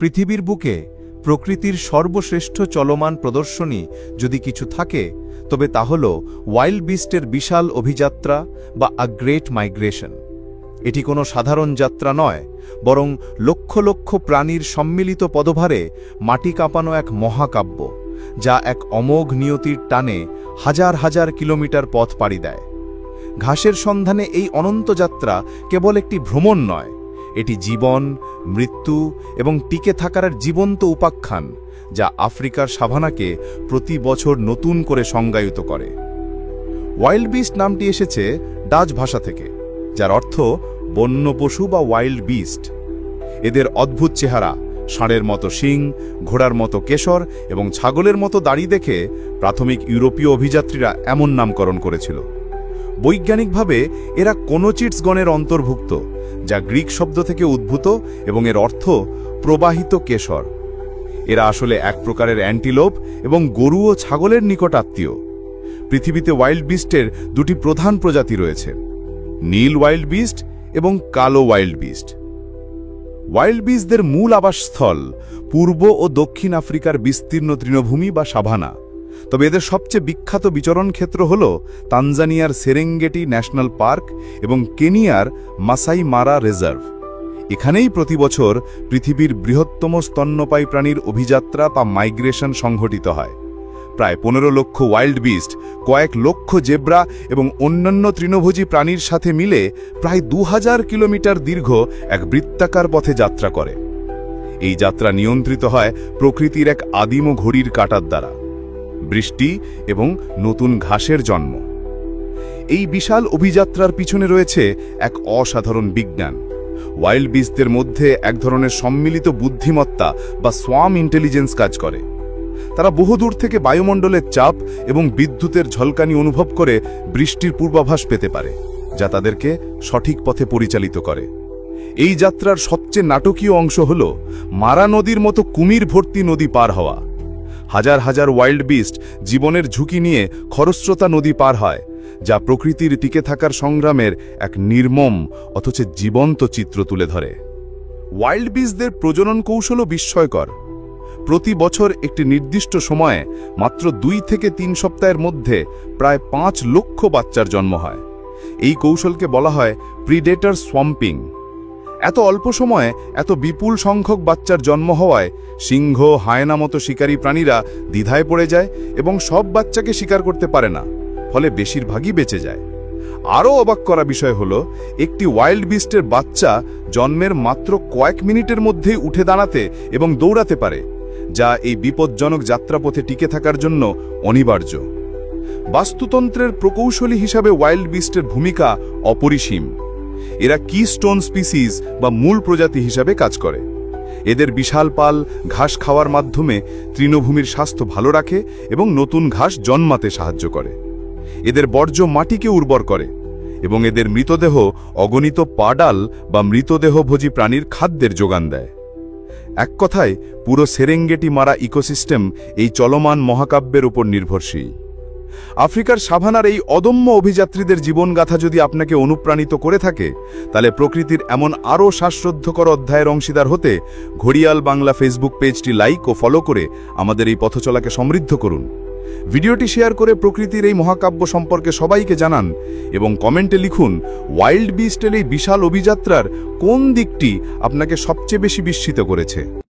পৃথিবীর বুকে প্রকৃতির সর্বশ্রেষ্ঠ চলমান প্রদর্শনী যদি কিছু থাকে তবে তা হল ওয়াইল্ড বিস্টের বিশাল অভিযাত্রা বা আ গ্রেট মাইগ্রেশন। এটি কোনো সাধারণ যাত্রা নয়, বরং লক্ষ লক্ষ প্রাণীর সম্মিলিত পদভারে মাটি কাঁপানো এক মহাকাব্য, যা এক অমোঘ নিয়তির টানে হাজার হাজার কিলোমিটার পথ পাড়ি দেয়। ঘাসের সন্ধানে এই অনন্ত যাত্রা কেবল একটি ভ্রমণ নয়, এটি জীবন, মৃত্যু এবং টিকে থাকার জীবন্ত উপাখ্যান, যা আফ্রিকার সাভানাকে প্রতি বছর নতুন করে সংজ্ঞায়িত করে। ওয়াইল্ড বিস্ট নামটি এসেছে ডাচ ভাষা থেকে, যার অর্থ বন্য পশু বা ওয়াইল্ড বিস্ট। এদের অদ্ভুত চেহারা, ষাঁড়ের মতো শিং, ঘোড়ার মতো কেশর এবং ছাগলের মতো দাড়ি দেখে প্রাথমিক ইউরোপীয় অভিযাত্রীরা এমন নামকরণ করেছিল। বৈজ্ঞানিকভাবে এরা কোনোচিটস গণের অন্তর্ভুক্ত, যা গ্রিক শব্দ থেকে উদ্ভূত এবং এর অর্থ প্রবাহিত কেশর। এরা আসলে এক প্রকারের অ্যান্টিলোপ এবং গরু ও ছাগলের নিকট আত্মীয়। পৃথিবীতে ওয়াইল্ড বিস্টের দুটি প্রধান প্রজাতি রয়েছে, নীল ওয়াইল্ড বিস্ট এবং কালো ওয়াইল্ড বিস্ট। ওয়াইল্ড বিস্টদের মূল আবাসস্থল পূর্ব ও দক্ষিণ আফ্রিকার বিস্তীর্ণ তৃণভূমি বা সাভানা, তবে এদের সবচেয়ে বিখ্যাত বিচরণ ক্ষেত্র হল তানজানিয়ার সেরেঙ্গেটি ন্যাশনাল পার্ক এবং কেনিয়ার মাসাই মারা রিজার্ভ। এখানেই প্রতি বছর পৃথিবীর বৃহত্তম স্তন্যপায়ী প্রাণীর অভিযাত্রা বা মাইগ্রেশন সংঘটিত হয়। প্রায় 15 লক্ষ ওয়াইল্ড বিস্ট কয়েক লক্ষ জেব্রা এবং অন্যান্য তৃণভোজী প্রাণীর সাথে মিলে প্রায় 2000 কিলোমিটার দীর্ঘ এক বৃত্তাকার পথে যাত্রা করে। এই যাত্রা নিয়ন্ত্রিত হয় প্রকৃতির এক আদিম ঘড়ির কাঁটার দ্বারা, বৃষ্টি এবং নতুন ঘাসের জন্ম। এই বিশাল অভিযাত্রার পিছনে রয়েছে এক অসাধারণ বিজ্ঞান। ওয়াইল্ড বিস্টদের মধ্যে এক ধরনের সম্মিলিত বুদ্ধিমত্তা বা সোয়ার্ম ইন্টেলিজেন্স কাজ করে। তারা বহুদূর থেকে বায়ুমণ্ডলের চাপ এবং বিদ্যুতের ঝলকানি অনুভব করে বৃষ্টির পূর্বাভাস পেতে পারে, যা তাদেরকে সঠিক পথে পরিচালিত করে। এই যাত্রার সবচেয়ে নাটকীয় অংশ হল মারা নদীর মতো কুমির ভর্তি নদী পার হওয়া। হাজার হাজার ওয়াইল্ড বিস্ট জীবনের ঝুঁকি নিয়ে খরস্রোতা নদী পার হয়, যা প্রকৃতির টিকে থাকার সংগ্রামের এক নির্মম অথচ জীবন্ত চিত্র তুলে ধরে। ওয়াইল্ড বিস্টদের প্রজনন কৌশলও বিস্ময়কর। প্রতি বছর একটি নির্দিষ্ট সময়ে মাত্র 2 থেকে 3 সপ্তাহের মধ্যে প্রায় 5 লক্ষ বাচ্চার জন্ম হয়। এই কৌশলকে বলা হয় প্রিডেটর সোয়াম্পিং। এত অল্প সময়ে এত বিপুল সংখ্যক বাচ্চার জন্ম হওয়ায় সিংহ, হায়না মতো শিকারী প্রাণীরা দ্বিধায় পড়ে যায় এবং সব বাচ্চাকে শিকার করতে পারে না, ফলে বেশিরভাগই বেঁচে যায়। আরও অবাক করা বিষয় হল, একটি ওয়াইল্ড বিস্টের বাচ্চা জন্মের মাত্র কয়েক মিনিটের মধ্যেই উঠে দাঁড়াতে এবং দৌড়াতে পারে, যা এই বিপজ্জনক যাত্রাপথে টিকে থাকার জন্য অনিবার্য। বাস্তুতন্ত্রের প্রকৌশলী হিসাবে ওয়াইল্ড বিস্টের ভূমিকা অপরিসীম। এরা কিস্টোন স্পিসিস বা মূল প্রজাতি হিসাবে কাজ করে। এদের বিশাল পাল ঘাস খাওয়ার মাধ্যমে তৃণভূমির স্বাস্থ্য ভালো রাখে এবং নতুন ঘাস জন্মাতে সাহায্য করে। এদের বর্জ্য মাটিকে উর্বর করে এবং এদের মৃতদেহ অগণিত পাডাল বা মৃতদেহভোজী প্রাণীর খাদ্যের যোগান দেয়। এক কথায় পুরো সেরেঙ্গেটি মারা ইকোসিস্টেম এই চলমান মহাকাব্যের উপর নির্ভরশীল। আফ্রিকার সাভানার এই অদম্য অভিযাত্রীদের জীবনগাথা যদি আপনাকে অনুপ্রাণিত করে থাকে, তাহলে প্রকৃতির এমন আরও শ্বাসরুদ্ধকর অধ্যায়ের অংশীদার হতে ঘড়িয়াল বাংলা ফেসবুক পেজটি লাইক ও ফলো করে আমাদের এই পথচলাকে সমৃদ্ধ করুন। ভিডিওটি শেয়ার করে প্রকৃতির এই মহাকাব্য সম্পর্কে সবাইকে জানান এবং কমেন্টে লিখুন ওয়াইল্ড বিস্টের এই বিশাল অভিযাত্রার কোন দিকটি আপনাকে সবচেয়ে বেশি বিস্মিত করেছে।